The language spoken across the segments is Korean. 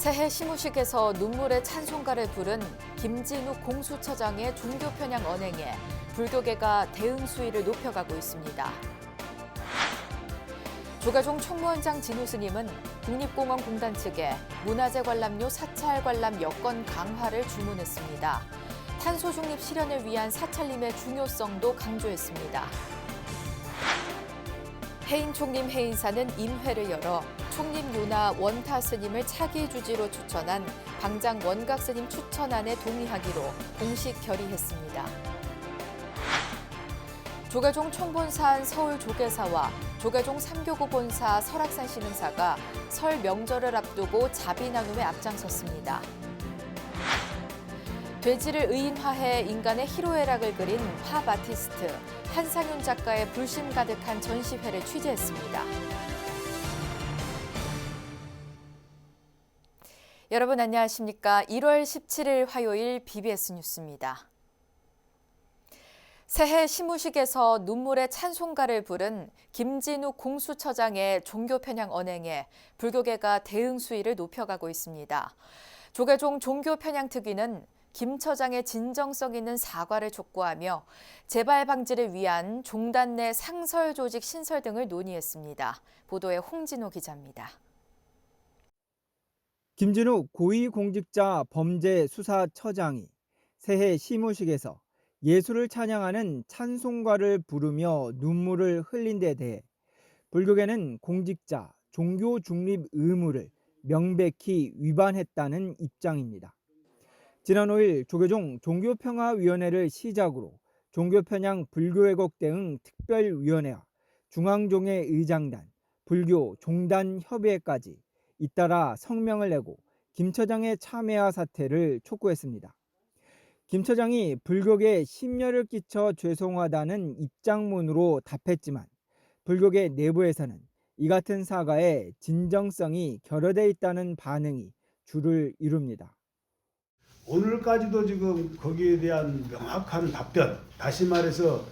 새해 시무식에서 눈물의 찬송가를 부른 김진욱 공수처장의 종교 편향 언행에 불교계가 대응 수위를 높여가고 있습니다. 조계종 총무원장 진우 스님은 국립공원공단 측에 문화재 관람료 사찰 관람 여건 강화를 주문했습니다. 탄소 중립 실현을 위한 사찰림의 중요성도 강조했습니다. 해인 총림 해인사는 임회를 열어 총림 요나 원타 스님을 차기 주지로 추천한 방장 원각 스님 추천안에 동의하기로 공식 결의했습니다. 조계종 총본사한 서울조계사와 조계종 삼교구 본사 설악산 신흥사가 설 명절을 앞두고 자비 나눔에 앞장섰습니다. 돼지를 의인화해 인간의 희로애락을 그린 팝 아티스트 한상윤 작가의 불심 가득한 전시회를 취재했습니다. 여러분 안녕하십니까? 1월 17일 화요일 BBS 뉴스입니다. 새해 시무식에서 눈물의 찬송가를 부른 김진욱 공수처장의 종교 편향 언행에 불교계가 대응 수위를 높여가고 있습니다. 조계종 종교 편향 특위는 김 처장의 진정성 있는 사과를 촉구하며 재발 방지를 위한 종단 내 상설 조직 신설 등을 논의했습니다. 보도에 홍진호 기자입니다. 김진욱 고위공직자 범죄수사처장이 새해 시무식에서 예수를 찬양하는 찬송가를 부르며 눈물을 흘린 데 대해 불교계는 공직자 종교 중립 의무를 명백히 위반했다는 입장입니다. 지난 5일 조계종 종교평화위원회를 시작으로 종교편향 불교왜곡 대응 특별위원회와 중앙종회 의장단, 불교 종단협의회까지 잇따라 성명을 내고 김 처장의 참회와 사퇴를 촉구했습니다. 김 처장이 불교계에 심려를 끼쳐 죄송하다는 입장문으로 답했지만 불교계 내부에서는 이 같은 사과에 진정성이 결여돼 있다는 반응이 줄을 이룹니다. 오늘까지도 지금 거기에 대한 명확한 답변, 다시 말해서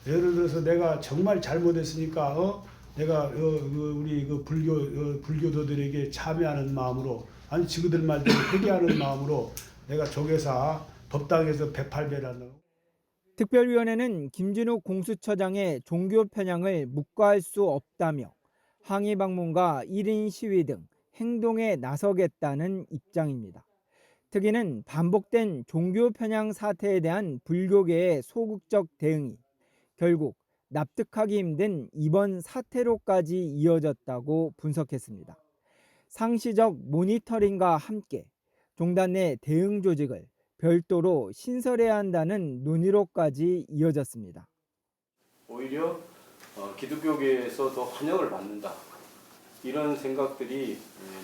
예를 들어서 내가 정말 잘못했으니까 내가 우리 불교도들에게 참여하는 마음으로, 아니 지그들 말대로 회개하는 마음으로 내가 조계사 법당에서 108배라는. 특별위원회는 김진욱 공수처장의 종교 편향을 묵과할 수 없다며 항의 방문과 1인 시위 등 행동에 나서겠다는 입장입니다. 특위는 반복된 종교 편향 사태에 대한 불교계의 소극적 대응이 결국 납득하기 힘든 이번 사태로까지 이어졌다고 분석했습니다. 상시적 모니터링과 함께 종단 내 대응 조직을 별도로 신설해야 한다는 논의로까지 이어졌습니다. 오히려 기독교계에서 더 환영을 받는다. 이런 생각들이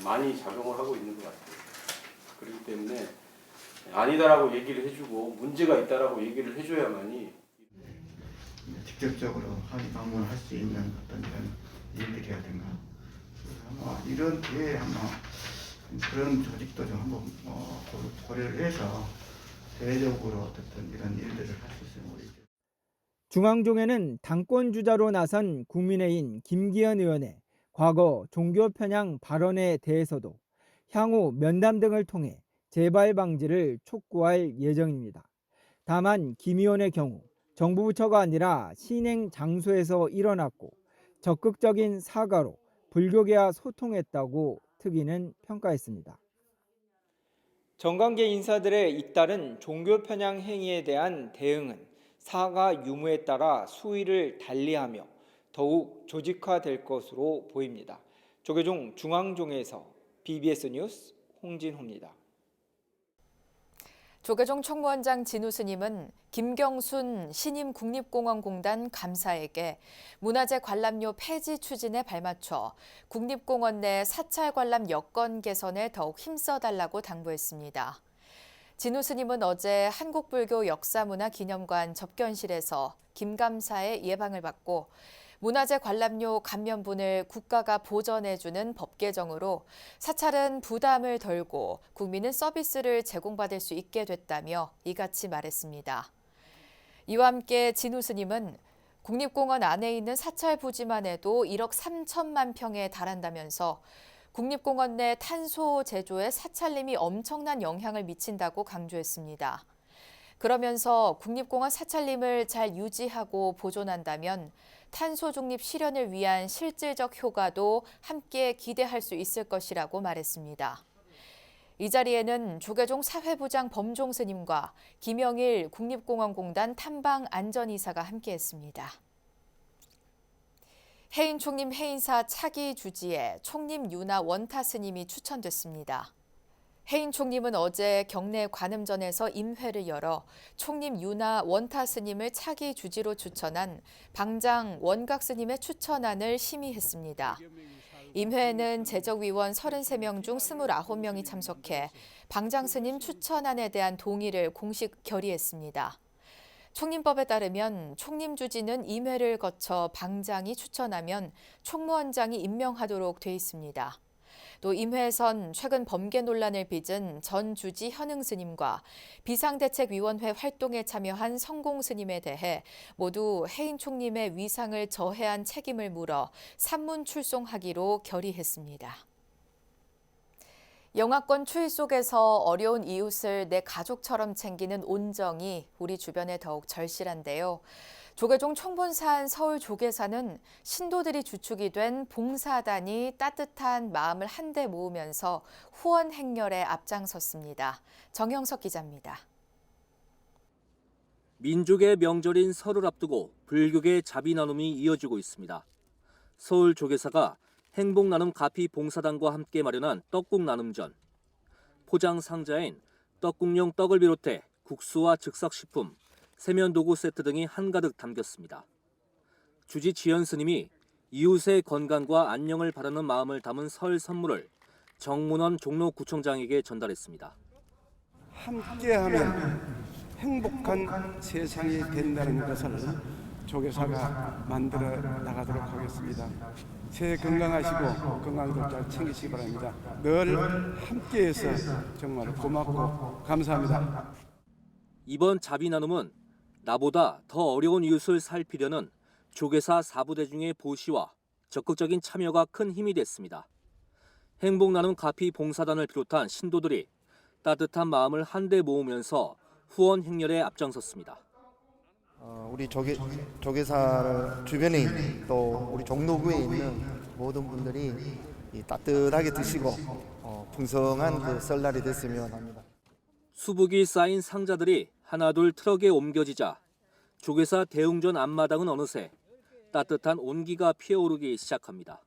많이 작용을 하고 있는 것 같아요. 그렇기 때문에 아니다라고 얘기를 해주고 문제가 있다라고 얘기를 해줘야만이 직접적으로 항의 방문을 할 수 있는 어떤 이런 일들이라든가 아마 이런 기회에 아마 그런 조직도 좀 한번 고려를 해서 대외적으로 어떤 이런 일들을 할 수 있으면 모르겠죠. 중앙종회는 당권 주자로 나선 국민의힘 김기현 의원의 과거 종교 편향 발언에 대해서도 향후 면담 등을 통해 재발 방지를 촉구할 예정입니다. 다만 김 의원의 경우 정부 부처가 아니라 신행 장소에서 일어났고 적극적인 사과로 불교계와 소통했다고 특위는 평가했습니다. 정관계 인사들의 잇따른 종교 편향 행위에 대한 대응은 사과 유무에 따라 수위를 달리하며 더욱 조직화될 것으로 보입니다. 조계종 중앙종회에서 BBS 뉴스 홍진호입니다. 조계종 총무원장 진우 스님은 김경순 신임 국립공원공단 감사에게 문화재 관람료 폐지 추진에 발맞춰 국립공원 내 사찰 관람 여건 개선에 더욱 힘써달라고 당부했습니다. 진우 스님은 어제 한국불교역사문화기념관 접견실에서 김 감사의 예방을 받고 문화재 관람료 감면분을 국가가 보전해주는 법 개정으로 사찰은 부담을 덜고 국민은 서비스를 제공받을 수 있게 됐다며 이같이 말했습니다. 이와 함께 진우 스님은 국립공원 안에 있는 사찰 부지만 해도 1억 3천만 평에 달한다면서 국립공원 내 탄소 제조에 사찰림이 엄청난 영향을 미친다고 강조했습니다. 그러면서 국립공원 사찰림을 잘 유지하고 보존한다면 탄소 중립 실현을 위한 실질적 효과도 함께 기대할 수 있을 것이라고 말했습니다. 이 자리에는 조계종 사회부장 범종 스님과 김영일 국립공원공단 탐방안전이사가 함께했습니다. 해인 총림 해인사 차기 주지에 총림 유나 원타 스님이 추천됐습니다. 해인 총림은 어제 경내 관음전에서 임회를 열어 총림 유나 원타 스님을 차기 주지로 추천한 방장 원각 스님의 추천안을 심의했습니다. 임회에는 재적위원 33명 중 29명이 참석해 방장 스님 추천안에 대한 동의를 공식 결의했습니다. 총림법에 따르면 총림 주지는 임회를 거쳐 방장이 추천하면 총무원장이 임명하도록 돼 있습니다. 또 임회에선 최근 범계 논란을 빚은 전 주지 현흥 스님과 비상대책위원회 활동에 참여한 성공 스님에 대해 모두 해인 총림의 위상을 저해한 책임을 물어 산문 출송하기로 결의했습니다. 영하권 추위 속에서 어려운 이웃을 내 가족처럼 챙기는 온정이 우리 주변에 더욱 절실한데요. 조계종 총본사한 서울 조계사는 신도들이 주축이 된 봉사단이 따뜻한 마음을 한데 모으면서 후원 행렬에 앞장섰습니다. 정형석 기자입니다. 민족의 명절인 설을 앞두고 불교계 자비 나눔이 이어지고 있습니다. 서울 조계사가 행복 나눔 가피 봉사단과 함께 마련한 떡국 나눔전. 포장 상자엔 떡국용 떡을 비롯해 국수와 즉석식품, 세면도구 세트 등이 한가득 담겼습니다. 주지 지현 스님이 이웃의 건강과 안녕을 바라는 마음을 담은 설 선물을 정문원 종로구청장에게 전달했습니다. 함께하면 행복한 세상이 된다는 것을 조계사가 만들어 나가도록 하겠습니다. 새해 건강하시고 건강도 잘 챙기시기 바랍니다. 늘 함께해서 정말 고맙고 감사합니다. 이번 자비 나눔은 나보다 더 어려운 이웃을 살피려는 조계사 사부대중의 보시와 적극적인 참여가 큰 힘이 됐습니다. 행복 나눔 가피 봉사단을 비롯한 신도들이 따뜻한 마음을 한데 모으면서 후원 행렬에 앞장섰습니다. 우리 조계사 주변에 또 우리 종로구에 있는 모든 분들이 따뜻하게 드시고 풍성한 그 설날이 됐으면 합니다. 수북이 쌓인 상자들이 하나둘 트럭에 옮겨지자 조계사 대웅전 앞마당은 어느새 따뜻한 온기가 피어오르기 시작합니다.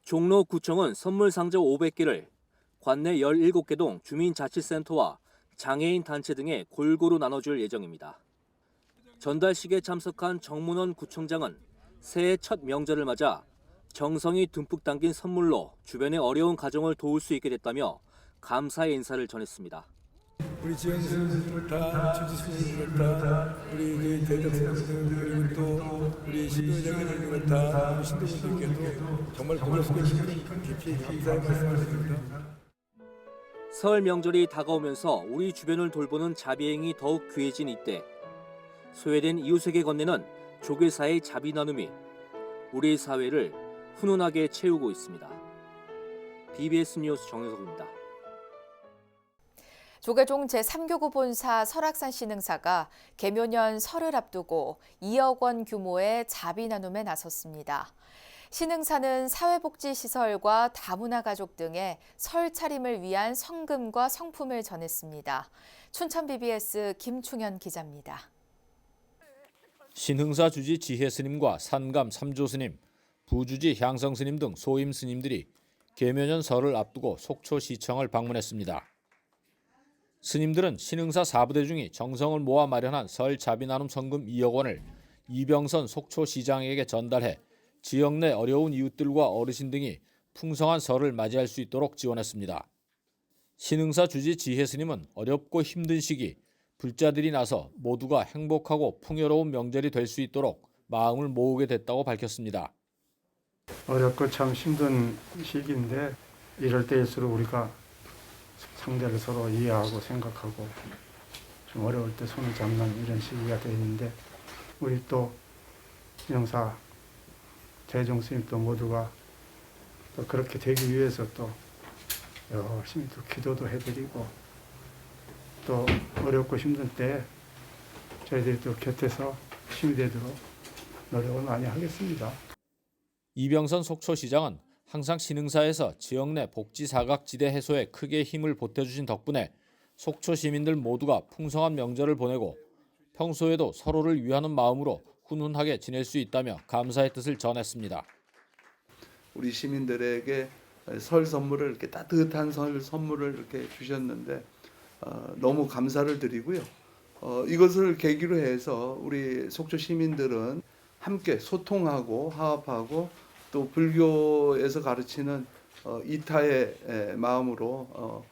종로구청은 선물 상자 500개를 관내 17개 동 주민자치센터와 장애인 단체 등에 골고루 나눠줄 예정입니다. 전달식에 참석한 정문원 구청장은 새해 첫 명절을 맞아 정성이 듬뿍 담긴 선물로 주변의 어려운 가정을 도울 수 있게 됐다며 감사의 인사를 전했습니다. 우리 지원 스님을 다, 주지 스님을 다, 우리 대적 스님들 그리고 또 우리 신도회장님을 다, 우리 신도분들께도 정말 고맙습니다. 깊이 감사의 말씀을 드립니다. 설 명절이 다가오면서 우리 주변을 돌보는 자비행이 더욱 귀해진 이때 소외된 이웃에게 건네는 조계사의 자비 나눔이 우리 사회를 훈훈하게 채우고 있습니다. BBS 뉴스 정혜석입니다. 조계종 제3교구 본사 설악산 신흥사가 개묘년 설을 앞두고 2억 원 규모의 자비 나눔에 나섰습니다. 신흥사는 사회복지시설과 다문화 가족 등의 설 차림을 위한 성금과 성품을 전했습니다. 춘천 BBS 김충현 기자입니다. 신흥사 주지 지혜 스님과 산감 삼조 스님, 부주지 향성 스님 등 소임 스님들이 개묘년 설을 앞두고 속초시청을 방문했습니다. 스님들은 신흥사 사부대중이 정성을 모아 마련한 설 자비 나눔 성금 2억 원을 이병선 속초시장에게 전달해 지역 내 어려운 이웃들과 어르신 등이 풍성한 설을 맞이할 수 있도록 지원했습니다. 신흥사 주지 지혜 스님은 어렵고 힘든 시기 불자들이 나서 모두가 행복하고 풍요로운 명절이 될 수 있도록 마음을 모으게 됐다고 밝혔습니다. 어렵고 참 힘든 시기인데 이럴 때일수록 우리가 상대를 서로 이해하고 생각하고 좀 어려울 때 손을 잡는 이런 시기가 되는데 우리 또 신흥사 대종 스님도 모두가 또 그렇게 되기 위해서 또 열심히 또 기도도 해드리고 또 어렵고 힘든 때 저희들이 또 곁에서 힘이 되도록 노력을 많이 하겠습니다. 이병선 속초시장은 항상 신흥사에서 지역 내 복지 사각지대 해소에 크게 힘을 보태주신 덕분에 속초 시민들 모두가 풍성한 명절을 보내고 평소에도 서로를 위하는 마음으로 훈훈하게 지낼 수 있다며 감사의 뜻을 전했습니다. 우리 시민들에게 설 선물을 이렇게 따뜻한 설 선물을 이렇게 주셨는데 너무 감사를 드리고요. 이것을 계기로 해서 우리 속초 시민들은 함께 소통하고 화합하고 또 불교에서 가르치는 이타의 마음으로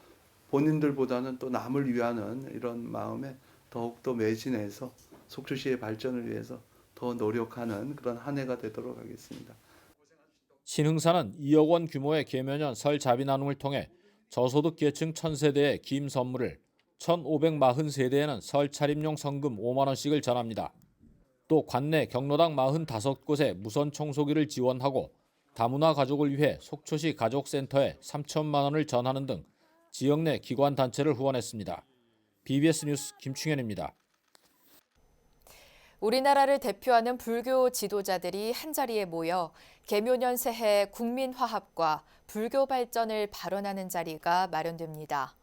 본인들보다는 또 남을 위하는 이런 마음에 더욱더 매진해서 속초시의 발전을 위해서 더 노력하는 그런 한 해가 되도록 하겠습니다. 신흥사는 2억 원 규모의 계면연 설 자비 나눔을 통해 저소득 계층 1000세대에 김 선물을, 1543세대에는 설 차림용 성금 5만 원씩을 전합니다. 또 관내 경로당 45곳에 무선 청소기를 지원하고 다문화 가족을 위해 속초시 가족센터에 3천만 원을 전하는 등 지역 내 기관 단체를 후원했습니다. BBS 뉴스 김충현입니다. 우리나라를 대표하는 불교 지도자들이 한자리에 모여 계묘년 새해 국민 화합과 불교 발전을 발언하는 자리가 마련됩니다.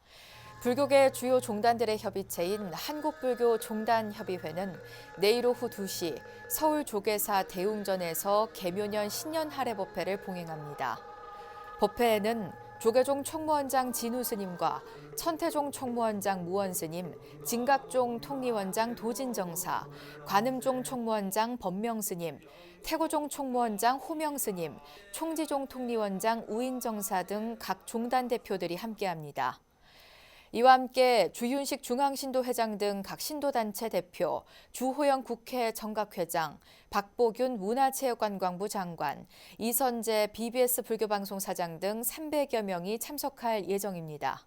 불교계 주요 종단들의 협의체인 한국불교종단협의회는 내일 오후 2시 서울 조계사 대웅전에서 계묘년 신년 할애 법회를 봉행합니다. 법회에는 조계종 총무원장 진우 스님과 천태종 총무원장 무원 스님, 진각종 통리원장 도진정사, 관음종 총무원장 법명 스님, 태고종 총무원장 호명 스님, 총지종 통리원장 우인정사 등 각 종단 대표들이 함께합니다. 이와 함께 주윤식 중앙신도회장 등 각 신도단체 대표, 주호영 국회 정각회장, 박보균 문화체육관광부 장관, 이선재 BBS 불교방송사장 등 300여 명이 참석할 예정입니다.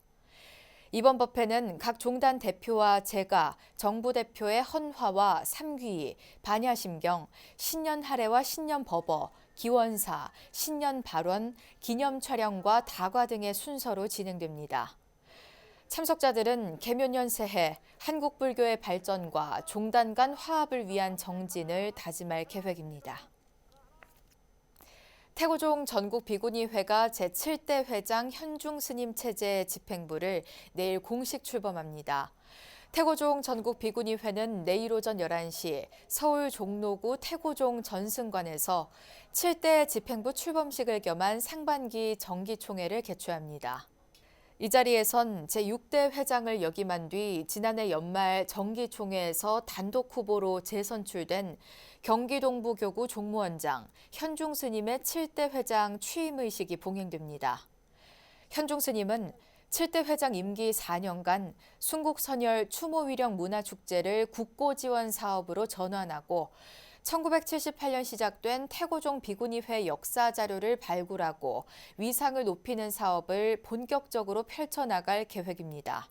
이번 법회는 각 종단 대표와 제가, 정부 대표의 헌화와 삼귀, 반야심경, 신년 할애와 신년 법어, 기원사, 신년 발언, 기념 촬영과 다과 등의 순서로 진행됩니다. 참석자들은 계묘년 새해 한국 불교의 발전과 종단 간 화합을 위한 정진을 다짐할 계획입니다. 태고종 전국 비구니회가 제7대 회장 현중 스님 체제 집행부를 내일 공식 출범합니다. 태고종 전국 비구니회는 내일 오전 11시 서울 종로구 태고종 전승관에서 7대 집행부 출범식을 겸한 상반기 정기총회를 개최합니다. 이 자리에선 제6대 회장을 역임한 뒤 지난해 연말 정기총회에서 단독 후보로 재선출된 경기동부교구 종무원장 현중 스님의 7대 회장 취임 의식이 봉행됩니다. 현중 스님은 7대 회장 임기 4년간 순국선열 추모위령 문화축제를 국고지원 사업으로 전환하고 1978년 시작된 태고종 비구니회 역사 자료를 발굴하고 위상을 높이는 사업을 본격적으로 펼쳐나갈 계획입니다.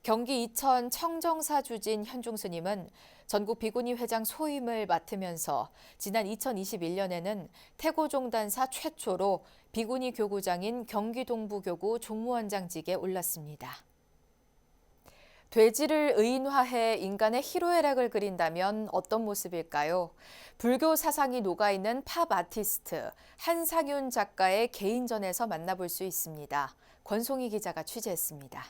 경기 이천 청정사 주진 현중 스님은 전국 비구니 회장 소임을 맡으면서 지난 2021년에는 태고종단사 최초로 비구니 교구장인 경기동부교구 종무원장직에 올랐습니다. 돼지를 의인화해 인간의 희로애락을 그린다면 어떤 모습일까요? 불교 사상이 녹아있는 팝 아티스트 한상윤 작가의 개인전에서 만나볼 수 있습니다. 권송희 기자가 취재했습니다.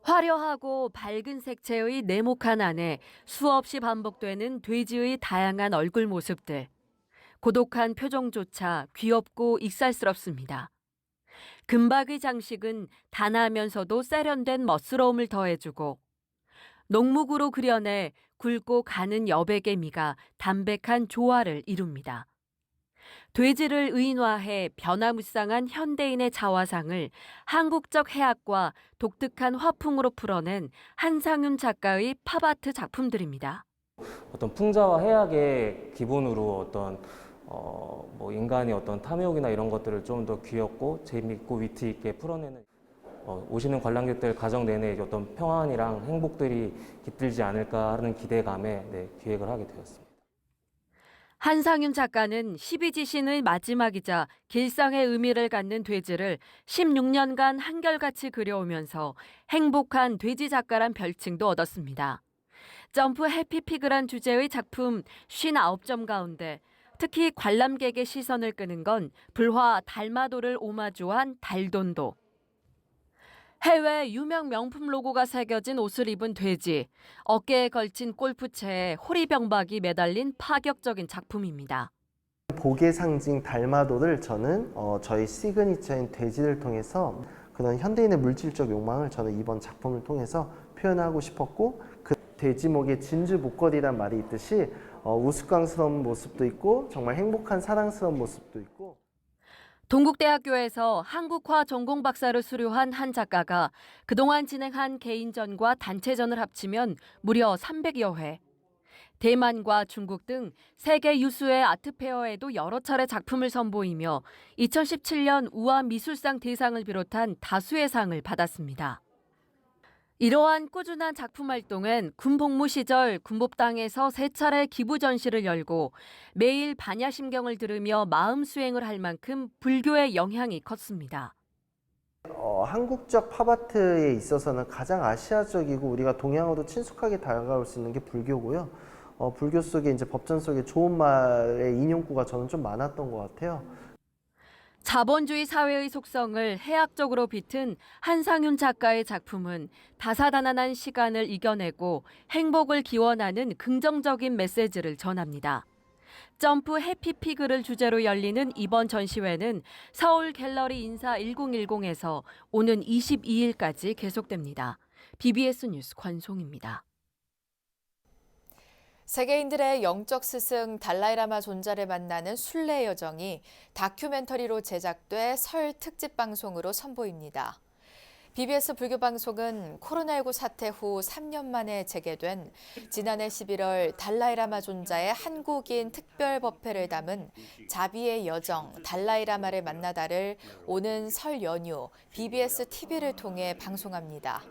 화려하고 밝은 색채의 네모칸 안에 수없이 반복되는 돼지의 다양한 얼굴 모습들. 고독한 표정조차 귀엽고 익살스럽습니다. 금박의 장식은 단아하면서도 세련된 멋스러움을 더해주고 녹묵으로 그려내 굵고 가는 여백의 미가 담백한 조화를 이룹니다. 돼지를 의인화해 변화무쌍한 현대인의 자화상을 한국적 해학과 독특한 화풍으로 풀어낸 한상윤 작가의 팝아트 작품들입니다. 어떤 풍자와 해학의 기본으로 어떤 인간의 어떤 탐욕이나 이런 것들을 좀 더 귀엽고 재밌고 위트 있게 풀어내는 오시는 관람객들 가정 내내 어떤 평안이랑 행복들이 깃들지 않을까 하는 기대감에 기획을 하게 되었습니다. 한상윤 작가는 12지신의 마지막이자 길상의 의미를 갖는 돼지를 16년간 한결같이 그려오면서 행복한 돼지 작가란 별칭도 얻었습니다. 점프 해피피그란 주제의 작품 59점 가운데 특히 관람객의 시선을 끄는 건 불화 달마도를 오마주한 달돈도. 해외 유명 명품 로고가 새겨진 옷을 입은 돼지, 어깨에 걸친 골프채에 호리병박이 매달린 파격적인 작품입니다. 복의 상징 달마도를 저는 저희 시그니처인 돼지를 통해서 그런 현대인의 물질적 욕망을 저는 이번 작품을 통해서 표현하고 싶었고, 그 돼지목에 진주 목걸이란 말이 있듯이 우스꽝스러운 모습도 있고 정말 행복한 사랑스러운 모습도 있고. 동국대학교에서 한국화 전공 박사를 수료한 한 작가가 그동안 진행한 개인전과 단체전을 합치면 무려 300여 회. 대만과 중국 등 세계 유수의 아트페어에도 여러 차례 작품을 선보이며 2017년 우아미술상 대상을 비롯한 다수의 상을 받았습니다. 이러한 꾸준한 작품 활동은 군 복무 시절 군법당에서 3차례 기부 전시를 열고 매일 반야심경을 들으며 마음 수행을 할 만큼 불교의 영향이 컸습니다. 한국적 팝아트에 있어서는 가장 아시아적이고 우리가 동양어도 친숙하게 다가올 수 있는 게 불교고요. 불교 속에 이제 법전 속에 좋은 말의 인용구가 저는 좀 많았던 것 같아요. 자본주의 사회의 속성을 해학적으로 비튼 한상윤 작가의 작품은 다사다난한 시간을 이겨내고 행복을 기원하는 긍정적인 메시지를 전합니다. 점프 해피피그를 주제로 열리는 이번 전시회는 서울 갤러리 인사 1010에서 오는 22일까지 계속됩니다. BBS 뉴스 권송입니다. 세계인들의 영적 스승 달라이라마 존자를 만나는 순례 여정이 다큐멘터리로 제작돼 설 특집 방송으로 선보입니다. BBS 불교방송은 코로나19 사태 후 3년 만에 재개된 지난해 11월 달라이라마 존자의 한국인 특별 법회를 담은 자비의 여정 달라이라마를 만나다를 오는 설 연휴 BBS TV를 통해 방송합니다.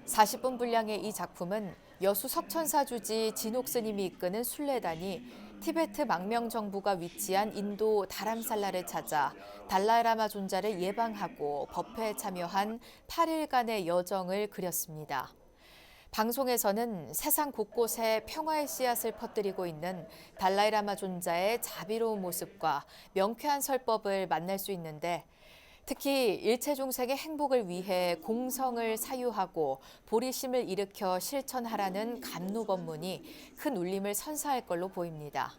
40분 분량의 이 작품은 여수 석천사 주지 진옥 스님이 이끄는 순례단이 티베트 망명정부가 위치한 인도 다람살라를 찾아 달라이라마 존자를 예방하고 법회에 참여한 8일간의 여정을 그렸습니다. 방송에서는 세상 곳곳에 평화의 씨앗을 퍼뜨리고 있는 달라이라마 존자의 자비로운 모습과 명쾌한 설법을 만날 수 있는데, 특히 일체 중생의 행복을 위해 공성을 사유하고 보리심을 일으켜 실천하라는 감로 법문이 큰 울림을 선사할 걸로 보입니다.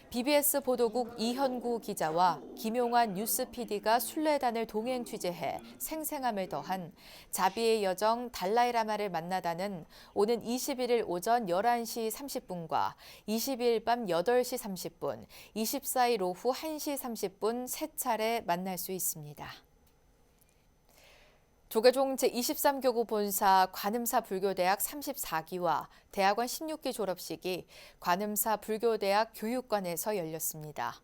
BBS 보도국 이현구 기자와 김용환 뉴스 PD가 순례단을 동행 취재해 생생함을 더한 자비의 여정 달라이라마를 만나다는 오는 21일 오전 11시 30분과 22일 밤 8시 30분, 24일 오후 1시 30분 3차례 만날 수 있습니다. 조계종 제23교구 본사 관음사 불교대학 34기와 대학원 16기 졸업식이 관음사 불교대학 교육관에서 열렸습니다.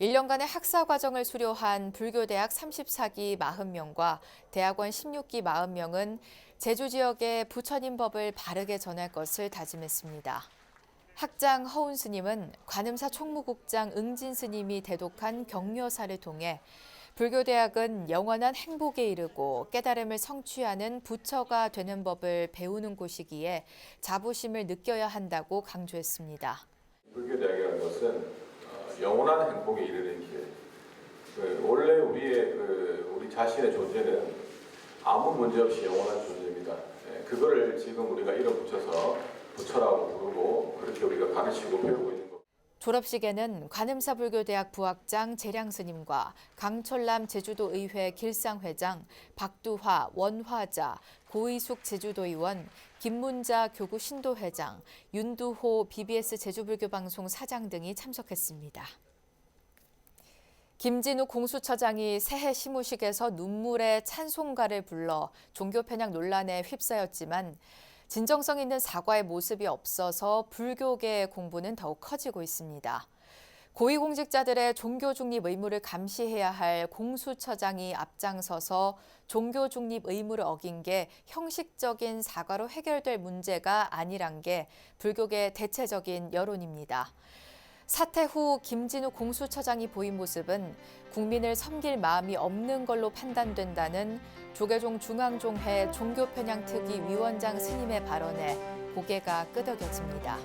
1년간의 학사 과정을 수료한 불교대학 34기 40명과 대학원 16기 40명은 제주 지역의 부처님 법을 바르게 전할 것을 다짐했습니다. 학장 허운 스님은 관음사 총무국장 응진 스님이 대독한 격려사를 통해 불교대학은 영원한 행복에 이르고 깨달음을 성취하는 부처가 되는 법을 배우는 곳이기에 자부심을 느껴야 한다고 강조했습니다. 불교대학이라는 것은 영원한 행복에 이르는 길. 원래 우리 자신의 존재는 아무 문제 없이 영원한 존재입니다. 그거를 지금 우리가 이어붙여서 부처라고 부르고 그렇게 우리가 가르치고 배우고 있는 것. 졸업식에는 관음사 불교대학 부학장 재량 스님과 강철남 제주도의회 길상회장, 박두화 원화자, 고의숙 제주도의원, 김문자 교구 신도회장, 윤두호 BBS 제주불교방송 사장 등이 참석했습니다. 김진욱 공수처장이 새해 시무식에서 눈물의 찬송가를 불러 종교 편향 논란에 휩싸였지만 진정성 있는 사과의 모습이 없어서 불교계의 공분은 더욱 커지고 있습니다. 고위공직자들의 종교 중립 의무를 감시해야 할 공수처장이 앞장서서 종교 중립 의무를 어긴 게 형식적인 사과로 해결될 문제가 아니란 게 불교계 대체적인 여론입니다. 사퇴 후 김진우 공수처장이 보인 모습은 국민을 섬길 마음이 없는 걸로 판단된다는 조계종 중앙종회 종교편향특위 위원장 스님의 발언에 고개가 끄덕여집니다.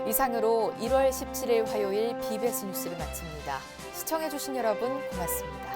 이상으로 1월 17일 화요일 BBS 뉴스를 마칩니다. 시청해주신 여러분 고맙습니다.